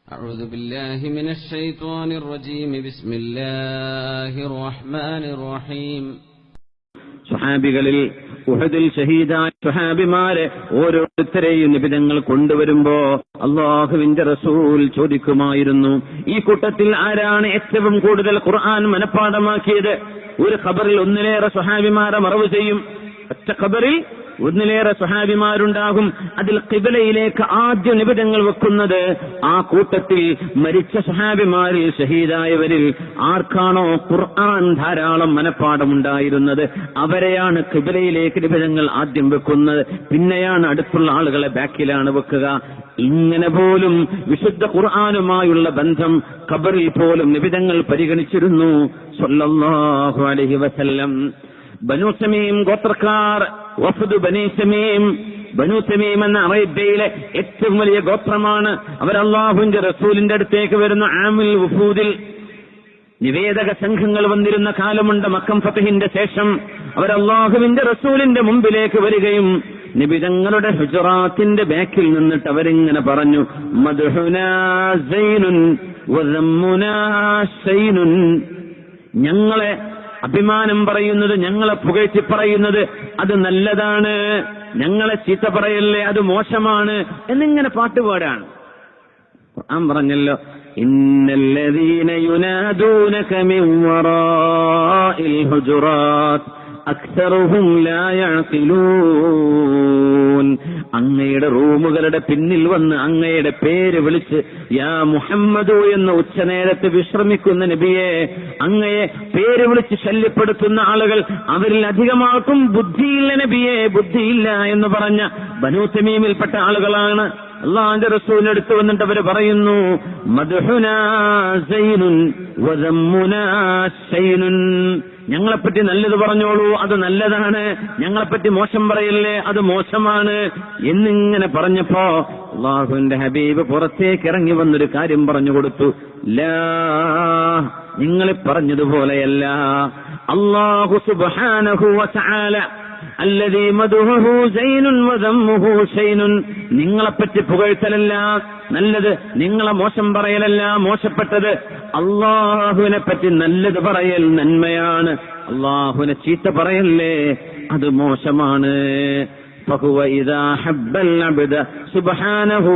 أعوذ بالله من الشيطان الرجيم بسم الله الرحمن الرحيم സ്വഹാബികളിൽ ഉഹദിൽ ഷഹീദായ സ്വഹാബിമാരെ ഓരോരുത്തരെയും നിബിധങ്ങൾ കൊണ്ടുവരുമ്പോ അല്ലാഹുവിന്റെ റസൂൽ ചോദിക്കുമായിരുന്നു, ഈ കൂട്ടത്തിൽ ആരാണ് ഏറ്റവും കൂടുതൽ ഖുർആൻ മനഃപ്പാഠമാക്കിയത്? ഒരു ഖബറിൽ ഒന്നിലേറെ സ്വഹാബിമാരെ മറവ് ചെയ്യും. ഒറ്റ ഖബറിൽ ഒന്നിലേറെ സ്വഹാബിമാരുണ്ടാകും. അതിൽ ഖിബലയിലേക്ക് ആദ്യം നിബിധങ്ങൾ വെക്കുന്നത് ആ കൂട്ടത്തിൽ മരിച്ച സ്വഹാബിമാരിൽ ഷഹീദായവരിൽ ആർക്കാണോ ഖുർആൻ ധാരാളം മനഃപ്പാഠമുണ്ടായിരുന്നത് അവരെയാണ് ഖിബലയിലേക്ക് നിബിധങ്ങൾ ആദ്യം വെക്കുന്നത്. പിന്നെയാണ് അടുത്തുള്ള ആളുകളെ ബാക്കിലാണ് വെക്കുക. ഇങ്ങനെ പോലും വിശുദ്ധ ഖുർആനുമായുള്ള ബന്ധം ഖബറിൽ പോലും നിബിധങ്ങൾ പരിഗണിച്ചിരുന്നു സ്വല്ലല്ലാഹു അലൈഹി വസല്ലം. ബനൂ തമീം ഗോത്രക്കാർ, വഫദ് ബനീ തമീം. ബനൂ തമീം എന്ന അറേബ്യയിലെ ഏറ്റവും വലിയ ഗോത്രമാണ്. അവർ അല്ലാഹുവിന്റെ റസൂലിന്റെ അടുത്തേക്ക് വരുന്ന ആമുൽ വുഫൂദിൽ നിവേദക സംഘങ്ങൾ വന്നിരുന്ന കാലമുണ്ട്. മക്കം ഫതഹിന്റെ ശേഷം അവർ അല്ലാഹുവിന്റെ റസൂലിന്റെ മുമ്പിലേക്ക് വരികയും നിബിതങ്ങളുടെ ഹുജറാത്തിന്റെ ബാക്കിൽ നിന്നിട്ട് അവരിങ്ങനെ പറഞ്ഞു, മദ്ഹുനാ സൈനുൻ വദമ്മുനാ ശൈനുൻ. ഞങ്ങളെ അഭിമാനം പറയുന്നത്, ഞങ്ങളെ പുകഴ്ത്തി പറയുന്നത് അത് നല്ലതാണ്, ഞങ്ങളെ ചീത്ത പറയല്ലേ അത് മോശമാണ് എന്നിങ്ങനെ പാട്ടുപാടാണ്. ഖുർആൻ പറഞ്ഞല്ലോ, ഇന്നല്ലദീന യുനാദൂനക മിൻ വറാഇൽ ഹുജറാത്ത് അക്സറുഹും ലാ യഅഖിലൂൻ. അങ്ങയുടെ റൂമുകളുടെ പിന്നിൽ വന്ന് അങ്ങയുടെ പേര് വിളിച്ച് യാ മുഹമ്മദു എന്ന ഉച്ചനേരത്ത് വിശ്രമിക്കുന്ന നബിയെ, അങ്ങയെ പേര് വിളിച്ച് ശല്യപ്പെടുത്തുന്ന ആളുകൾ അവരിൽ അധികമാർക്കും ബുദ്ധിയില്ല നബിയെ, ബുദ്ധിയില്ല എന്ന് പറഞ്ഞ ബനൂ തമീമിൽപ്പെട്ട ആളുകളാണ്. അല്ലാഹുവിന്റെ റസൂലിന്റെ അടുത്ത് വന്നിട്ട് അവർ പറയുന്നു, മദ്ഹുനാ സൈനുൻ വദമ്മുനാ ശൈനുൻ. ഞങ്ങളെപ്പറ്റി നല്ലത് പറഞ്ഞോളൂ, അത് നല്ലതാണ്, ഞങ്ങളെപ്പറ്റി മോശം പറയല്ലേ, അത് മോശമാണ് എന്നിങ്ങനെ പറഞ്ഞപ്പോ അല്ലാഹുവിന്റെ ഹബീബ് പുറത്തേക്ക് ഇറങ്ങി വന്നൊരു കാര്യം പറഞ്ഞു കൊടുത്തു. ലാ, നിങ്ങൾ പറഞ്ഞതുപോലെയല്ല. അല്ലാഹു സുബ്ഹാനഹു വ തആല അല്ലദീ മദ്ഹുഹു സൈനുൻ വദമ്മുഹു ശൈനുൻ. നിങ്ങളെപ്പറ്റി പുകഴ്ത്തലല്ല നല്ലത്, നിങ്ങളെ മോശം പറയലല്ല മോശപ്പെട്ടത്. അല്ലാഹുവിനെ പറ്റി നല്ലത് പറയൽ നന്മയാണ്, അല്ലാഹുവിനെ ചീത്ത പറയല്ലേ അത് മോശമാണ്. ഫഹുവ ഇദാ ഹബ്ബൽ അബ്ദ സുബ്ഹാനഹു.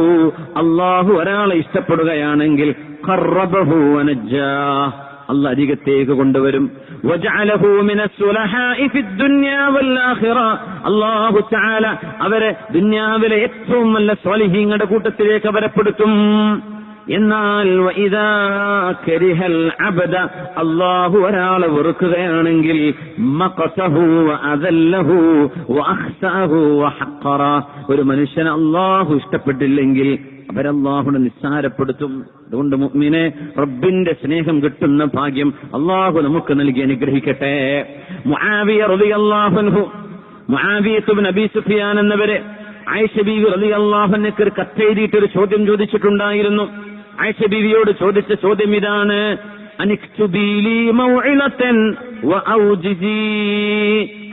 അല്ലാഹു ഒരാളെ ഇഷ്ടപ്പെടുകയാണെങ്കിൽ ഖറബഹു വനജ്ജാഹ്, അല്ലാഹു അരികത്തേക്ക് കൊണ്ടുവരും. വജഅലഹു മിനസ് സുലഹാഇ ഫിദ്ദുനിയാ വൽ ആഖിറ. അല്ലാഹു തആല അവരെ ദുനിയാവിലെ ഏറ്റവും നല്ല സ്വാലിഹീങ്ങളുടെ കൂട്ടത്തിലേക്ക് അവരെ പെടുത്തും. എന്നാൽ വഇദാ കരിഹൽ അബ്ദ, അല്ലാഹു ഒരാളെ വെറുക്കുകയാണെങ്കിൽ മഖസഹു വഅദല്ലഹു വഅഖ്സഅഹു വഹഖറ. ഒരു മനുഷ്യനെ അല്ലാഹു ഇഷ്ടപ്പെട്ടില്ലെങ്കിൽ അവരല്ലാഹുവിനെ നിസ്സാരപ്പെടുത്തും. അതുകൊണ്ട് മുഅ്മിനെ, റബ്ബിന്റെ സ്നേഹം കിട്ടുന്ന ഭാഗ്യം അല്ലാഹു നമുക്ക് നൽകി അനുഗ്രഹിക്കട്ടെ. മുആവിയ റളിയല്ലാഹു അൻഹു, മുആവിയ ഇബ്നു അബീ സുഫിയാൻ എന്നവരെ ആയിഷ ബീവി റളിയല്ലാഹു അൻഹയ്ക്ക് ഒരു കത്തെഴുതിയിട്ട് ഒരു ചോദ്യം ചോദിച്ചിട്ടുണ്ടായിരുന്നു. ആയിഷ ബീവിയോട് ചോദിച്ച ചോദ്യം ഇതാണ്, അനിക്തുബി ലീ മൗഇലതൻ വഔജിസി.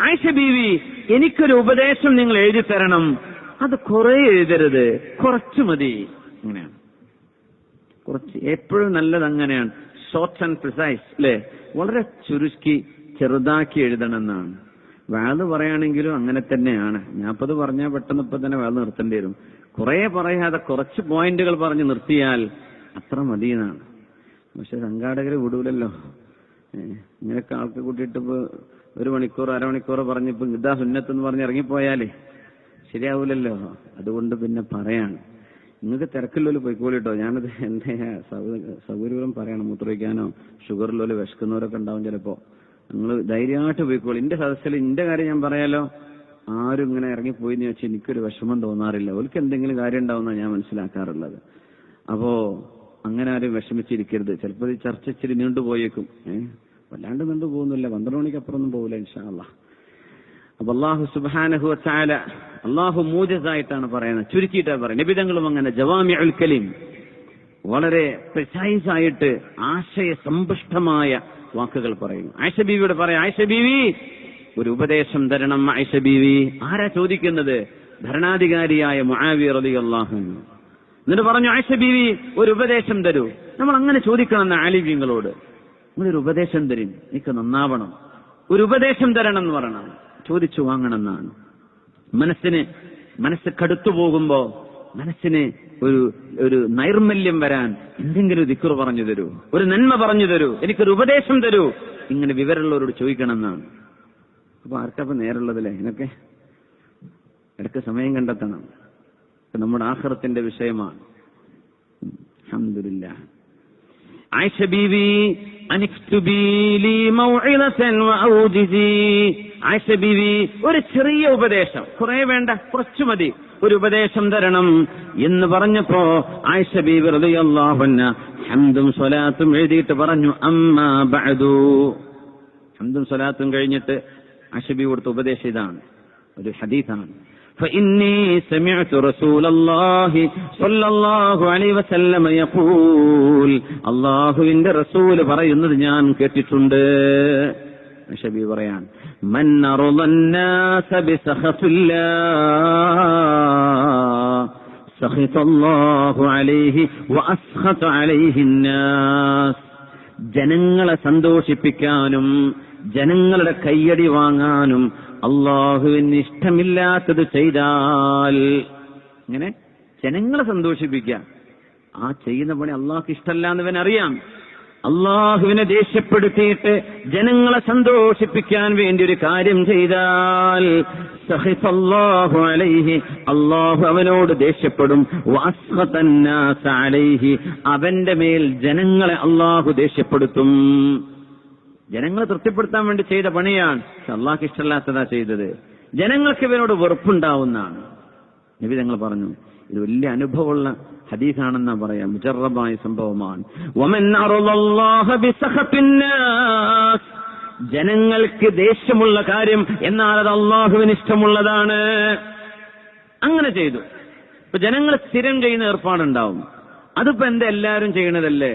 ആയിഷ ബീവി, എനിക്കൊരു ഉപദേശം നിങ്ങൾ എഴുതി തരണം, അത് കുറെ എഴുതരുത്, കുറച്ചു മതി. അങ്ങനെയാണ് കുറച്ച്, എപ്പോഴും നല്ലത് അങ്ങനെയാണ്. ഷോർട്ട് ആൻഡ് പ്രിസൈസ് അല്ലേ, വളരെ ചുരുക്കി ചെറുതാക്കി എഴുതണമെന്നാണ്. വാത് പറയുകയാണെങ്കിലും അങ്ങനെ തന്നെയാണ്. ഞാപ്പത് പറഞ്ഞാൽ പെട്ടെന്ന് ഇപ്പൊ തന്നെ വാത് നിർത്തേണ്ടി വരും. കുറെ പറയാതെ കുറച്ച് പോയിന്റുകൾ പറഞ്ഞ് നിർത്തിയാൽ അത്ര മതി എന്നാണ്. പക്ഷെ സംഘാടകര് വിടൂലല്ലോ. ഇങ്ങനെയൊക്കെ ആൾക്ക് കൂട്ടിയിട്ട് ഇപ്പൊ ഒരു മണിക്കൂർ അരമണിക്കൂർ പറഞ്ഞിപ്പോ ഇതാ സുന്നത്തെന്ന് പറഞ്ഞ് ഇറങ്ങിപ്പോയാലേ ശരിയാവൂലല്ലോ. അതുകൊണ്ട് പിന്നെ പറയാണ്, നിങ്ങൾക്ക് തിരക്കില്ലോല് പോയിക്കോളിട്ടോ. ഞാനത് എന്റെ സൗകര്യം പറയണം. മൂത്രമൊഴിക്കാനോ ഷുഗറിലോല് വിശക്കുന്നവരൊക്കെ ഉണ്ടാവും ചിലപ്പോ. നിങ്ങൾ ധൈര്യമായിട്ട് പോയിക്കോളി. എന്റെ സദസ്സിൽ എന്റെ കാര്യം ഞാൻ പറയാലോ. ആരും ഇങ്ങനെ ഇറങ്ങിപ്പോയിന്ന് വെച്ചാൽ എനിക്കൊരു വിഷമം തോന്നാറില്ല. ഓൽക്ക് എന്തെങ്കിലും കാര്യം ഉണ്ടാവുമെന്നാണ് ഞാൻ മനസ്സിലാക്കാറുള്ളത്. അപ്പോ അങ്ങനെ ആരും വിഷമിച്ചിരിക്കരുത്. ചിലപ്പോൾ ഈ ചർച്ച ഇച്ചിരി നീണ്ടുപോയേക്കും. വല്ലാണ്ട് നീണ്ടു പോകുന്നില്ല, 12 മണിക്കപ്പുറമൊന്നും പോകില്ല ഇൻഷാ അല്ലാഹ്. അപ്പൊ അല്ലാഹു സുബ്ഹാനഹു വ തആല അല്ലാഹു മൂജസായിട്ടാണ് പറയുന്നത്, ചുരുക്കിയിട്ടാണ് പറയുന്നത്. നബിതങ്ങളും അങ്ങനെ ജവാമിഉൽ കലീം, വളരെ പ്രിസൈസ് ആയിട്ട് ആശയസമ്പുഷ്ടമായ വാക്കുകൾ പറയുന്നു. ആയിഷ ബീവിയോട് പറയാം, ആയിഷ ബീവി ഒരു ഉപദേശം തരണം. ആയിഷ ബീവി, ആരാ ചോദിക്കുന്നത്? ഭരണാധികാരിയായ മുആവിയ റളിയല്ലാഹു അൻഹു. എന്നിട്ട് പറഞ്ഞു, ആയിഷ ബീവി ഒരു ഉപദേശം തരൂ. നമ്മൾ അങ്ങനെ ചോദിക്കണം ആലിമീങ്ങളോട്, നിങ്ങളൊരു ഉപദേശം തരും, എനിക്ക് നന്നാവണം, ഒരു ഉപദേശം തരണം എന്ന് പറയണം, ചോദിച്ചു വാങ്ങണം എന്നാണ്. മനസ്സ് കടുത്തു പോകുമ്പോ, മനസ്സിന് ഒരു നൈർമല്യം വരാൻ എന്തെങ്കിലും ഒരു ദിക്ർ പറഞ്ഞു തരൂ, ഒരു നന്മ പറഞ്ഞു തരൂ, എനിക്കൊരു ഉപദേശം തരൂ, ഇങ്ങനെ വിവരമുള്ളവരോട് ചോദിക്കണം എന്നാണ്. അപ്പൊ ആർക്കപ്പം നേരുള്ളതല്ലേ? ഇതിനൊക്കെ ഇടയ്ക്ക് സമയം കണ്ടെത്തണം. നമ്മുടെ ആഖിറത്തിന്റെ വിഷയമാണ്. അൽഹംദുലില്ലാഹ്. ആയിഷ ബീവി ആയിഷ ബീവി ഒരു ചെറിയ ഉപദേശം, കുറെ വേണ്ട, കുറച്ചു മതി, ഒരു ഉപദേശം തരണം എന്ന് പറഞ്ഞപ്പോ ആയിഷ ബീവി റളിയല്ലാഹു അൻഹ ഹംദും സ്വലാത്തും എഴുതിയിട്ട് പറഞ്ഞു, അമ്മാ ബഅദു. ഹംദും സ്വലാത്തും കഴിഞ്ഞിട്ട് ആയിഷ ബീവി കൊടുത്ത ഉപദേശം ഇതാണ്, ഒരു ഹദീസാണ്. فإني سمعت رسول الله صلى الله عليه وسلم يقول, അല്ലാഹുവിന്റെ റസൂൽ പറയുന്നത് ഞാൻ കേട്ടിട്ടുണ്ട്. നബി പറയാൻ, മൻ അർളന്നാസ ബിസഖത്തില്ലാഹ് സഖിതല്ലാഹു അലൈഹി വഅസ്ഖത അലൈഹിന്നാസ്. ജനങ്ങളെ സന്തോഷിപ്പിക്കാനും ജനങ്ങളുടെ കയ്യടി വാങ്ങാനും അള്ളാഹുവിന് ഇഷ്ടമില്ലാത്തത് ചെയ്താൽ, ഇങ്ങനെ ജനങ്ങളെ സന്തോഷിപ്പിക്കുക, ആ ചെയ്യുന്ന പണി അള്ളാഹ്ക്ക് ഇഷ്ടമല്ല എന്നവൻ അറിയാം. അള്ളാഹുവിനെ ദേഷ്യപ്പെടുത്തിയിട്ട് ജനങ്ങളെ സന്തോഷിപ്പിക്കാൻ വേണ്ടി ഒരു കാര്യം ചെയ്താൽ സഖിതല്ലാഹു അലൈഹി, അള്ളാഹു അവനോട് ദേഷ്യപ്പെടും. വഅസ്ഖതന്നാസ അലൈഹി, അവന്റെ മേൽ ജനങ്ങളെ അള്ളാഹു ദേഷ്യപ്പെടുത്തും. ജനങ്ങളെ തൃപ്തിപ്പെടുത്താൻ വേണ്ടി ചെയ്ത പണിയാണ്, അള്ളാഹ്ക്ക് ഇഷ്ടമല്ലാത്തതാ ചെയ്തത്, ജനങ്ങൾക്ക് ഇവനോട് വെറുപ്പുണ്ടാവുന്നതാണ്. നബി തങ്ങൾ പറഞ്ഞു, ഇത് വലിയ അനുഭവമുള്ള ഹദീസാണെന്നാ പറയാം, മുജറബായ സംഭവമാണ്. വമൻ അർളല്ലാഹ ബിസഖത്തിന്നാസ്, ജനങ്ങൾക്ക് ദേഷ്യമുള്ള കാര്യം എന്നാൽ അത് അള്ളാഹുവിന് ഇഷ്ടമുള്ളതാണ്. അങ്ങനെ ചെയ്തു. ഇപ്പൊ ജനങ്ങൾ സ്ഥിരം ചെയ്യുന്ന ഏർപ്പാടുണ്ടാവും, അതിപ്പോ എന്താ എല്ലാവരും ചെയ്യണതല്ലേ?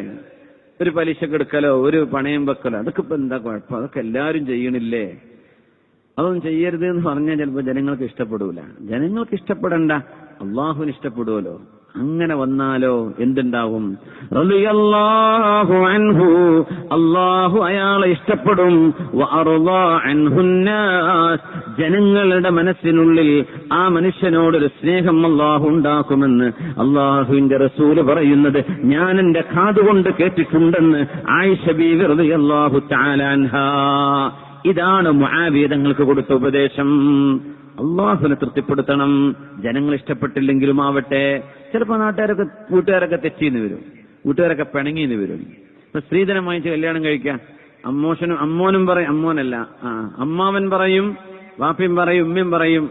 ഒരു പലിശക്ക് എടുക്കലോ ഒരു പണയം വെക്കലോ, അതൊക്കെ ഇപ്പൊ എന്താ കുഴപ്പം? അതൊക്കെ എല്ലാവരും ചെയ്യണില്ലേ? അതൊന്നും ചെയ്യരുത് എന്ന് പറഞ്ഞാൽ ചിലപ്പോ ജനങ്ങൾക്ക് ഇഷ്ടപ്പെടൂല. ജനങ്ങൾക്ക് ഇഷ്ടപ്പെടണ്ട, അള്ളാഹുവിന് ഇഷ്ടപ്പെടുവല്ലോ. അങ്ങനെ വന്നാലോ എന്തുണ്ടാവും? റളിയല്ലാഹു അൻഹു, അള്ളാഹു അയാളെ ഇഷ്ടപ്പെടും. വഅർളാ അൻഹുന്നാസ്, ജനങ്ങളുടെ മനസ്സിനുള്ളിൽ ആ മനുഷ്യനോടൊരു സ്നേഹം അള്ളാഹു ഉണ്ടാക്കുമെന്ന് അള്ളാഹുവിന്റെ റസൂല് പറയുന്നത് ഞാൻ എന്റെ കാതുകൊണ്ട് കേട്ടിട്ടുണ്ടെന്ന് ആയിഷ ബീവി റളിയല്ലാഹു തആല അൻഹാ. ഇതാണ് മുആവിയ തങ്ങൾക്ക് കൊടുത്ത ഉപദേശം. അള്ളാഹുവിനെ തൃപ്തിപ്പെടുത്തണം, ജനങ്ങൾ ഇഷ്ടപ്പെട്ടില്ലെങ്കിലും ആവട്ടെ. ചിലപ്പോ വീട്ടുകാരൊക്കെ തെറ്റിന്ന് വരും, വീട്ടുകാരൊക്കെ പിണങ്ങിന്ന് വരും. ഇപ്പൊ സ്ത്രീധനം വാങ്ങിച്ച് കല്യാണം കഴിക്കാം, അമ്മോനും പറയും, അമ്മോനല്ല അമ്മാവൻ പറയും, വാപ്പയും പറയും, ഉമ്മയും പറയും,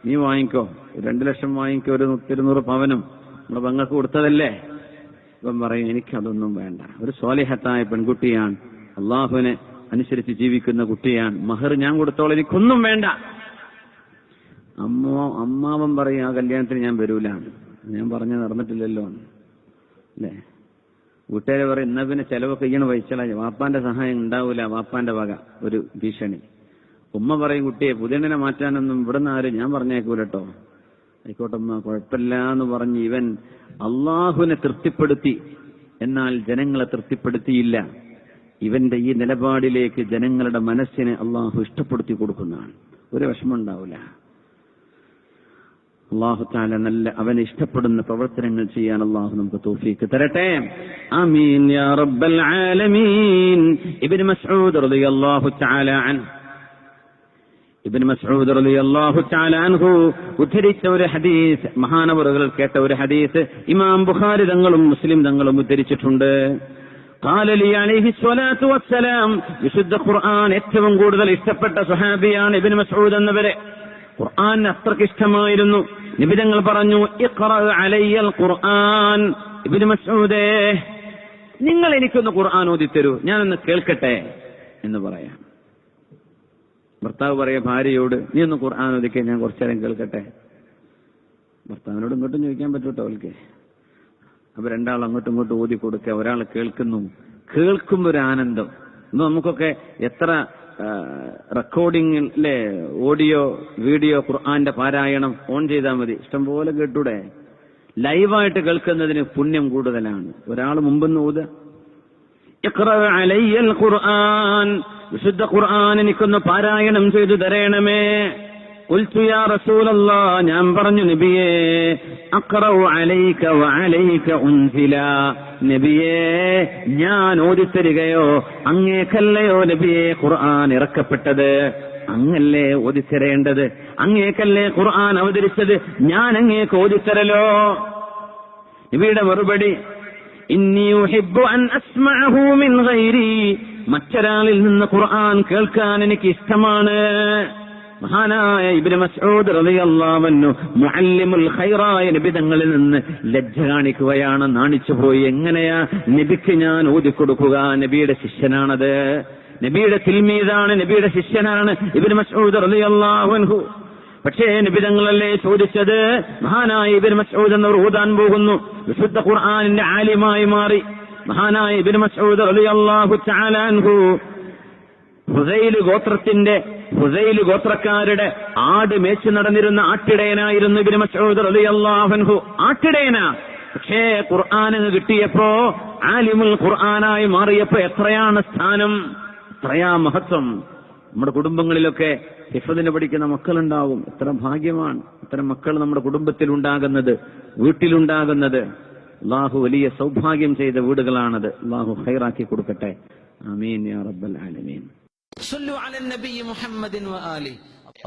നീ വാങ്ങിക്കോ, 2 ലക്ഷം വാങ്ങിക്കോ, ഒരു 100 പവനും നമ്മുടെ പെങ്ങൾക്ക് കൊടുത്തതല്ലേ. ഇപ്പം പറയും, എനിക്കതൊന്നും വേണ്ട, ഒരു സ്വാലിഹത്തായ പെൺകുട്ടിയാണ്, അള്ളാഹുവിനെ അനുസരിച്ച് ജീവിക്കുന്ന കുട്ടിയാണ്, മഹർ ഞാൻ കൊടുത്തോളം, എനിക്കൊന്നും വേണ്ട. അമ്മാവൻ പറയും, ആ കല്യാണത്തിന് ഞാൻ വരൂലാണ്, ഞാൻ പറഞ്ഞ നടന്നിട്ടില്ലല്ലോ അല്ലേ. വീട്ടുകാരെ പറയും, എന്നാ പിന്നെ ചെലവൊക്കെ ഇങ്ങനെ വഹിച്ചാൽ വാപ്പാന്റെ സഹായം ഉണ്ടാവൂല, വാപ്പാന്റെ വക ഒരു ഭീഷണി. ഉമ്മ പറയും, കുട്ടിയെ പുതിയണ്ണനെ മാറ്റാനൊന്നും ഇവിടുന്ന് ആരും ഞാൻ പറഞ്ഞേക്കൂലട്ടോ. ആയിക്കോട്ടമ്മ, കുഴപ്പമില്ല എന്ന് പറഞ്ഞ് ഇവൻ അള്ളാഹുവിനെ തൃപ്തിപ്പെടുത്തി, എന്നാൽ ജനങ്ങളെ തൃപ്തിപ്പെടുത്തിയില്ല. ഇവന്റെ ഈ നിലപാടിലേക്ക് ജനങ്ങളുടെ മനസ്സിനെ അള്ളാഹു ഇഷ്ടപ്പെടുത്തി കൊടുക്കുന്നതാണ്. ഒരു വിഷമം ഉണ്ടാവില്ല. അള്ളാഹു തആല നല്ല അവനെ ഇഷ്ടപ്പെടുന്ന പ്രവർത്തനങ്ങൾ ചെയ്യാൻ അള്ളാഹു നമുക്ക് തൗഫീഖ് തരട്ടെ. ആമീൻ യാ റബ്ബൽ ആലമീൻ. ഇബ്നു മസ്ഊദ് റളിയല്ലാഹു തആല അൻഹു, ഇബ്നു മസ്ഊദ് റളിയല്ലാഹു തആല അൻഹു ഉദ്ധരിച്ച ഒരു ഹദീസ്, മഹാനവറുകൾ കേട്ട ഒരു ഹദീസ് ഇമാം ബുഖാരി തങ്ങളും മുസ്ലിം തങ്ങളും ഉദ്ധരിച്ചിട്ടുണ്ട്. ഖാല ലി അലൈഹി സ്വലാത്തു വസ്സലാം, വിശുദ്ധ ഖുർആൻ ഏറ്റവും കൂടുതൽ ഇഷ്ടപ്പെട്ട സ്വഹാബിയാണ് ഇബ്നു മസ്ഊദ് എന്നവരെ. ഖുർആൻ അത്രയ്ക്ക് ഇഷ്ടമായിരുന്നു. നബി തങ്ങൾ പറഞ്ഞു, ഇഖ്റ അലയ്യൽ ഖുർആൻ. ഇബ്നു മസ്ഊദേ, നിങ്ങൾ എനിക്കൊന്ന് ഖുർആൻ ഓതിത്തരൂ, ഞാനൊന്ന് കേൾക്കട്ടെ എന്ന് പറയാം. ഭർത്താവ് പറയാ ഭാര്യയോട്, നീ ഒന്ന് ഖുർആൻ ഓതിക്കേ, ഞാൻ കുറച്ചേരം കേൾക്കട്ടെ. ഭർത്താവിനോട് ഇങ്ങോട്ടും ചോദിക്കാൻ പറ്റൂട്ടോ അവൾക്ക്. അപ്പൊ രണ്ടാൾ അങ്ങോട്ടും ഇങ്ങോട്ടും ഓതി കൊടുക്കുക, ഒരാൾ കേൾക്കുന്നു. കേൾക്കുമ്പോ ഒരു ആനന്ദം. ഇന്ന് നമുക്കൊക്കെ എത്ര റെക്കോർഡിംഗ്, ഓഡിയോ വീഡിയോ ഖുർആന്റെ പാരായണം ഓൺ ചെയ്താൽ മതി, ഇഷ്ടംപോലെ കേട്ടൂടെ. ലൈവായിട്ട് കേൾക്കുന്നതിന് പുണ്യം കൂടുതലാണ്. ഒരാൾ മുമ്പെന്ന് ഓതുക, ഇഖ്റ അലയ്യൽ ഖുർആൻ, വിശുദ്ധ ഖുർആൻ എനിക്കൊന്ന് പാരായണം ചെയ്തു തരണമേ. ഖുൽതു യാ റസൂലല്ലാഹ്, ഞാൻ പറഞ്ഞു നബിയേ, അഖ്റഉ അലൈക വഅലൈക ഉൻസില, നബിയേ ഞാൻ ഓതിത്തരികയോ അങ്ങേക്കല്ലയോ നബിയേ ഖുർആൻ ഇറക്കപ്പെട്ടത്, അങ്ങല്ലേ ഓതിത്തരേണ്ടത്, അങ്ങേക്കല്ലേ ഖുർആൻ അവതരിച്ചത്, ഞാൻ അങ്ങേക്ക് ഓതിത്തരലോ? നബിയുടെ മറുപടി, ഇന്നി ഉഹിബ്ബു അൻ അസ്മഅഹു മിൻ ഗൈരി, മറ്റൊരാളിൽ നിന്ന് ഖുർആൻ കേൾക്കാൻ എനിക്ക് ഇഷ്ടമാണ്. മഹാനായ ഇബ്നു മസ്ഊദ് റളിയല്ലാഹു അൻഹു മുഅല്ലിമുൽ ഖൈറായ നബി തങ്ങളിൽ നിന്ന് ലജ്ജ കാണിക്കുകയാണ്, നാണിച്ചുപോയി. എങ്ങനെയാ നബിക്ക് ഞാൻ ഓതിക്കൊടുക്കുക? നബിയുടെ ശിഷ്യനാണത്, നബിയുടെ തിൽമീദാണ്, നബിയുടെ ശിഷ്യനാണ് ഇബ്നു മസ്ഊദ് റളിയല്ലാഹു അൻഹു. പക്ഷേ നബി തങ്ങളല്ലേ ചോദിച്ചത്. മഹാനായ ഇബ്നു മസ്ഊദ് എന്നവർ ഓതാൻ പോകുന്നു, വിശുദ്ധ ഖുർആനിന്റെ ആലിമായി മാറി. മഹാനായ ഇബ്നു മസ്ഊദ് റളിയല്ലാഹു തആല അൻഹു ഹുസൈൽ ഗോത്രക്കാരുടെ ആട് മേച്ചു നടന്നിരുന്ന ആട്ടിടയനായിരുന്നു ഇബ്നു മസ്ഊദ് റളിയല്ലാഹു അൻഹു. ആട്ടിടയനാ, പക്ഷേ ഖുർആൻ കിട്ടിയപ്പോ, ആലിമുൽ ഖുർആനായി മാറിയപ്പോ എത്രയാണ് സ്ഥാനം, എത്രയാ മഹത്വം. നമ്മുടെ കുടുംബങ്ങളിലൊക്കെ ഹിഫ്ദിന് പഠിക്കുന്ന മക്കളുണ്ടാവും. എത്ര ഭാഗ്യമാണ് ഇത്തരം മക്കൾ നമ്മുടെ കുടുംബത്തിൽ ഉണ്ടാകുന്നത്, വീട്ടിലുണ്ടാകുന്നത്. അല്ലാഹു വലിയ സൗഭാഗ്യം ചെയ്ത വീടുകളാണത്. അല്ലാഹു ഖൈറാക്കി കൊടുക്കട്ടെ. ആമീൻ യാ റബ്ബൽ ആലമീൻ. صلوا على النبي محمد وآله.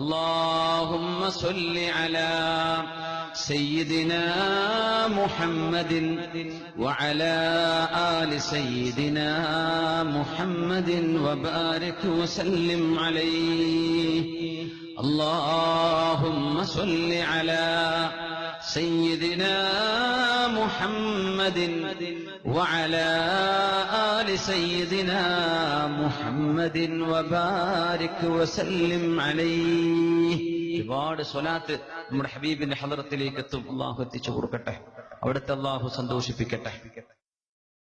اللهم صل على سيدنا محمد وعلى آل سيدنا محمد وبارك وسلم عليه. اللهم صل على سيدنا محمد وعلى آل سيدنا محمد وبارك وسلم عليه. ഒരുപാട് സ്വലാത്ത് നമ്മുടെ ഹബീബിന്റെ ഹളറത്തിലേക്ക് എത്തും. അള്ളാഹു എത്തിച്ചു കൊടുക്കട്ടെ, അവിടുത്തെ അള്ളാഹു സന്തോഷിപ്പിക്കട്ടെ.